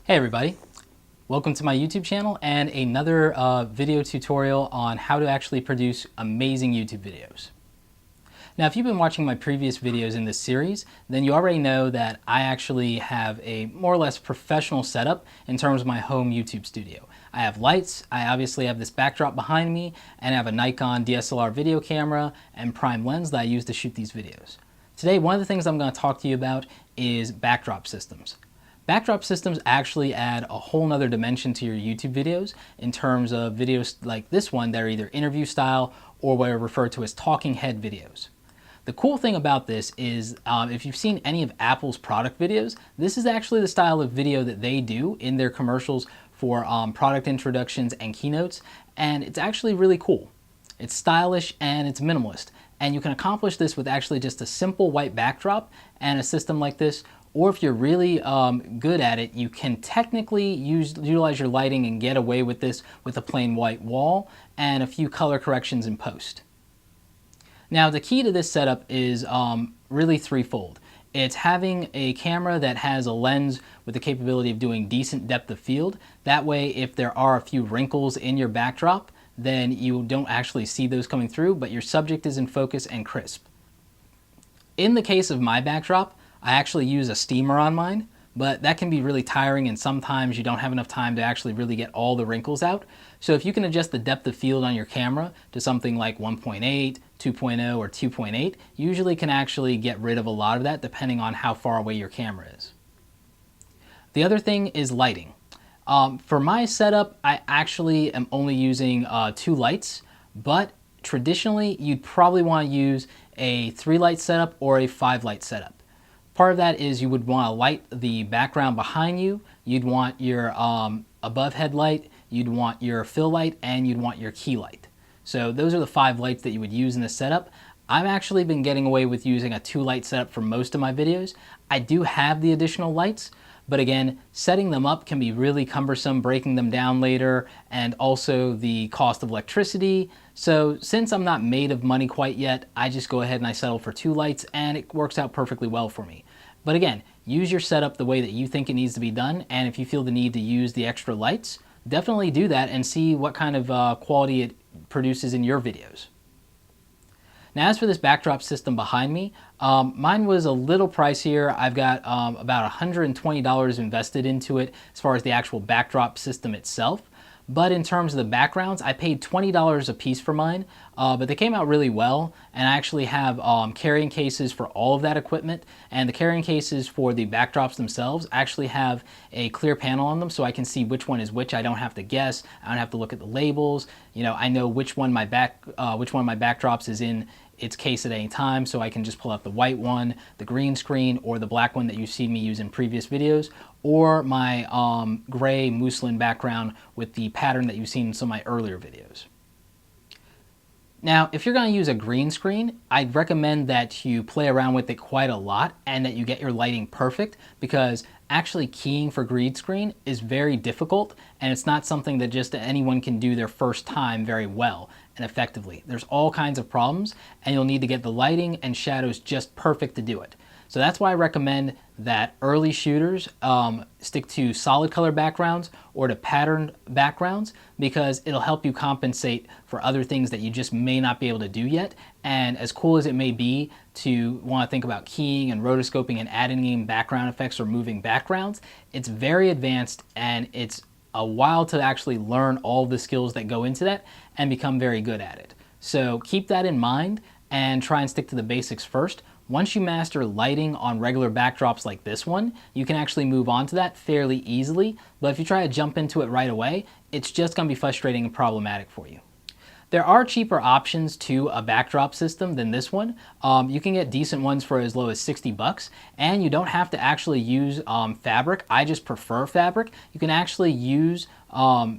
Hey everybody, welcome to my YouTube channel and another video tutorial on how to actually produce amazing YouTube videos. Now if you've been watching my previous videos in this series, then you already know that I actually have a more or less professional setup in terms of my home YouTube studio. I have lights, I obviously have this backdrop behind me, and I have a Nikon DSLR video camera and prime lens that I use to shoot these videos. Today one of the things I'm going to talk to you about is backdrop systems. Backdrop systems actually add a whole nother dimension to your YouTube videos in terms of videos like this one that are either interview style or what are referred to as talking head videos. The cool thing about this is if you've seen any of Apple's product videos, this is actually the style of video that they do in their commercials for product introductions and keynotes, and it's actually really cool. It's stylish and it's minimalist, and you can accomplish this with actually just a simple white backdrop and a system like this. Or if you're really good at it, you can technically utilize your lighting and get away with this with a plain white wall and a few color corrections in post. Now the key to this setup is really threefold. It's having a camera that has a lens with the capability of doing decent depth of field. That way if there are a few wrinkles in your backdrop, then you don't actually see those coming through, but your subject is in focus and crisp. In the case of my backdrop, I actually use a steamer on mine, but that can be really tiring and sometimes you don't have enough time to actually really get all the wrinkles out. So if you can adjust the depth of field on your camera to something like 1.8, 2.0, or 2.8, you usually can actually get rid of a lot of that depending on how far away your camera is. The other thing is lighting. For my setup, I actually am only using 2 lights, but traditionally you'd probably want to use a 3-light setup or a 5-light setup. Part of that is you would want to light the background behind you, you'd want your above headlight, you'd want your fill light, and you'd want your key light. So those are the 5 lights that you would use in this setup. I've actually been getting away with using a 2-light setup for most of my videos. I do have the additional lights, but again, setting them up can be really cumbersome, breaking them down later, and also the cost of electricity. So since I'm not made of money quite yet, I just go ahead and I settle for 2 lights, and it works out perfectly well for me. But again, use your setup the way that you think it needs to be done, and if you feel the need to use the extra lights, definitely do that and see what kind of quality it produces in your videos. Now as for this backdrop system behind me, mine was a little pricier. I've got about $120 invested into it as far as the actual backdrop system itself. But in terms of the backgrounds, I paid $20 a piece for mine, but they came out really well, and I actually have carrying cases for all of that equipment, and the carrying cases for the backdrops themselves actually have a clear panel on them so I can see which one is which. I don't have to guess, I don't have to look at the labels. You know, I know which one my backdrops is in its case at any time, so I can just pull out the white one, the green screen, or the black one that you've seen me use in previous videos, or my gray Muslin background with the pattern that you've seen in some of my earlier videos. Now, if you're going to use a green screen, I'd recommend that you play around with it quite a lot and that you get your lighting perfect, because actually keying for green screen is very difficult, and it's not something that just anyone can do their first time very well and effectively. There's all kinds of problems, and you'll need to get the lighting and shadows just perfect to do it. So that's why I recommend that early shooters stick to solid color backgrounds or to patterned backgrounds, because it'll help you compensate for other things that you just may not be able to do yet. And as cool as it may be to want to think about keying and rotoscoping and adding in background effects or moving backgrounds, it's very advanced, and it's a while to actually learn all the skills that go into that and become very good at it. So keep that in mind and try and stick to the basics first. Once you master lighting on regular backdrops like this one, you can actually move on to that fairly easily, but if you try to jump into it right away, it's just going to be frustrating and problematic for you. There are cheaper options to a backdrop system than this one. You can get decent ones for as low as 60 bucks, and you don't have to actually use fabric. I just prefer fabric. You can actually use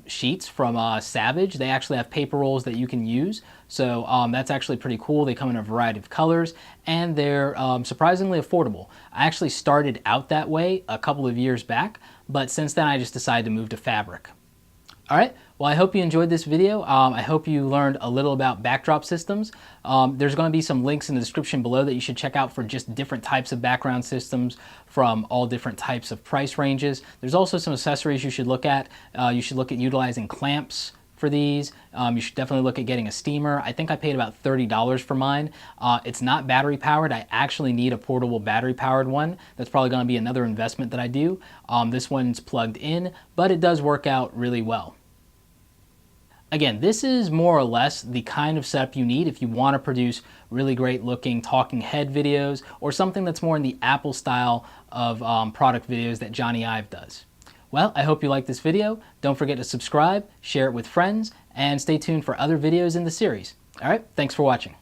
sheets from Savage. They actually have paper rolls that you can use, so that's actually pretty cool. They come in a variety of colors, and they're surprisingly affordable. I actually started out that way a couple of years back, but since then I just decided to move to fabric. All right, well, I hope you enjoyed this video. I hope you learned a little about backdrop systems. There's going to be some links in the description below that you should check out for just different types of background systems from all different types of price ranges. There's also some accessories you should look at. You should look at utilizing clamps for these. You should definitely look at getting a steamer. I think I paid about $30 for mine. It's not battery powered. I actually need a portable battery powered one. That's probably going to be another investment that I do. This one's plugged in, but it does work out really well. Again, this is more or less the kind of setup you need if you want to produce really great looking talking head videos or something that's more in the Apple style of product videos that Johnny Ive does. Well, I hope you liked this video. Don't forget to subscribe, share it with friends, and stay tuned for other videos in the series. All right, thanks for watching.